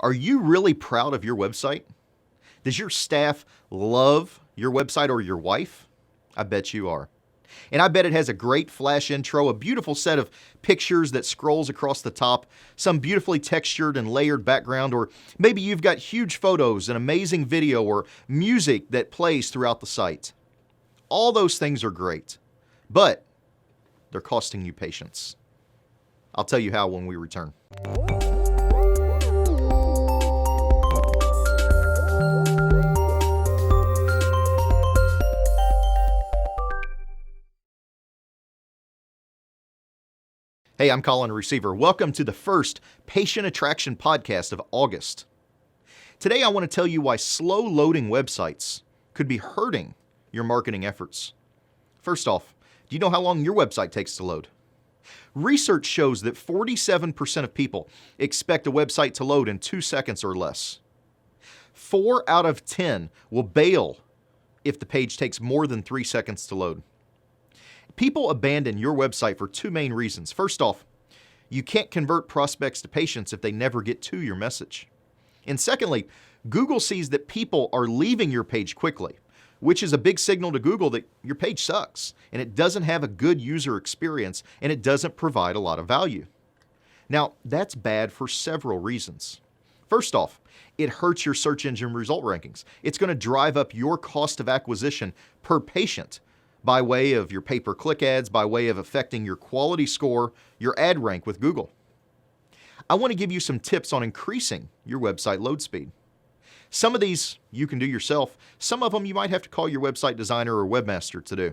Are you really proud of your website? Does your staff love your website or your wife? I bet you are. And I bet it has a great flash intro, a beautiful set of pictures that scrolls across the top, some beautifully textured and layered background, or maybe you've got huge photos, an amazing video, or music that plays throughout the site. All those things are great, but they're costing you patience. I'll tell you how when we return. Hey, I'm Colin Receiver. Welcome to the first Patient Attraction podcast of August. Today I want to tell you why slow loading websites could be hurting your marketing efforts. First off, do you know how long your website takes to load? Research shows that 47% of people expect a website to load in 2 seconds or less. 4 out of 10 will bail if the page takes more than 3 seconds to load. People abandon your website for two main reasons. First off, you can't convert prospects to patients if they never get to your message. And secondly, Google sees that people are leaving your page quickly, which is a big signal to Google that your page sucks and it doesn't have a good user experience and it doesn't provide a lot of value. Now, that's bad for several reasons. First off, it hurts your search engine result rankings. It's going to drive up your cost of acquisition per patient by way of your pay-per-click ads, by way of affecting your quality score, your ad rank with Google. I want to give you some tips on increasing your website load speed. Some of these you can do yourself. Some of them you might have to call your website designer or webmaster to do.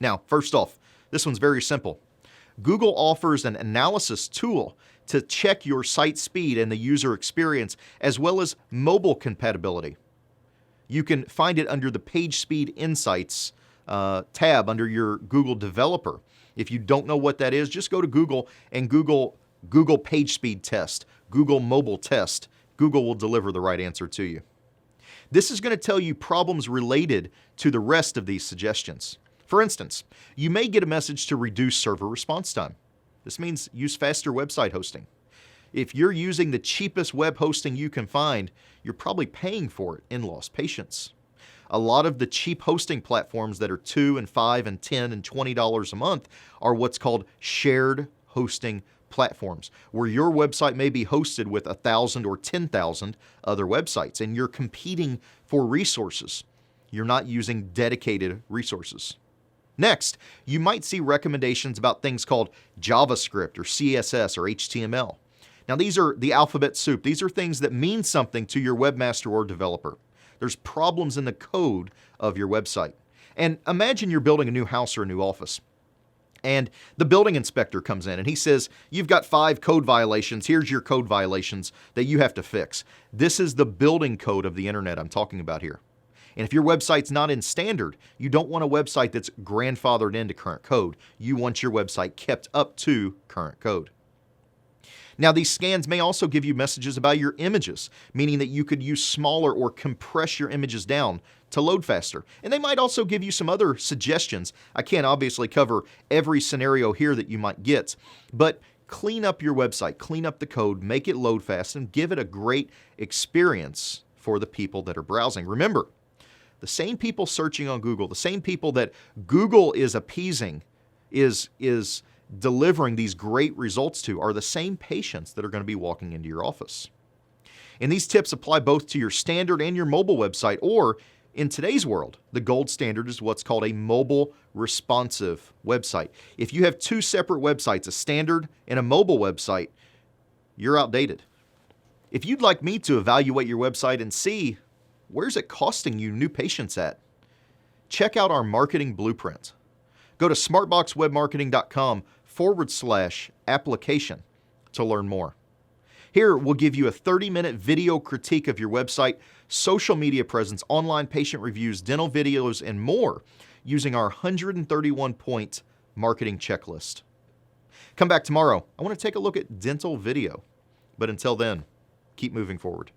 Now, first off, this one's very simple. Google offers an analysis tool to check your site speed and the user experience, as well as mobile compatibility. You can find it under the Page Speed Insights tab under your Google developer. If you don't know what that is, just go to Google and Google Page Speed Test, Google Mobile Test. Google will deliver the right answer to you. This is going to tell you problems related to the rest of these suggestions. For instance, you may get a message to reduce server response time. This means use faster website hosting. If you're using the cheapest web hosting you can find, you're probably paying for it in lost patience. A lot of the cheap hosting platforms that are $2 and $5 and $10 and $20 a month are what's called shared hosting platforms, where your website may be hosted with 1,000 or 10,000 other websites, and you're competing for resources. You're not using dedicated resources. Next, you might see recommendations about things called JavaScript or CSS or HTML. Now, these are the alphabet soup. These are things that mean something to your webmaster or developer. There's problems in the code of your website. And imagine you're building a new house or a new office. And the building inspector comes in and he says, you've got 5 code violations. Here's your code violations that you have to fix. This is the building code of the internet I'm talking about here. And if your website's not in standard, you don't want a website that's grandfathered into current code. You want your website kept up to current code. Now, these scans may also give you messages about your images, meaning that you could use smaller or compress your images down to load faster. And they might also give you some other suggestions. I can't obviously cover every scenario here that you might get, but clean up your website, clean up the code, make it load fast, and give it a great experience for the people that are browsing. Remember, the same people searching on Google, the same people that Google is appeasing, is delivering these great results to, are the same patients that are going to be walking into your office. And these tips apply both to your standard and your mobile website, or in today's world, the gold standard is what's called a mobile responsive website. If you have 2 separate websites, a standard and a mobile website, you're outdated. If you'd like me to evaluate your website and see where's it costing you new patients at, check out our marketing blueprint. Go to smartboxwebmarketing.com/application to learn more. Here, we'll give you a 30-minute video critique of your website, social media presence, online patient reviews, dental videos, and more using our 131-point marketing checklist. Come back tomorrow. I want to take a look at dental video. But until then, keep moving forward.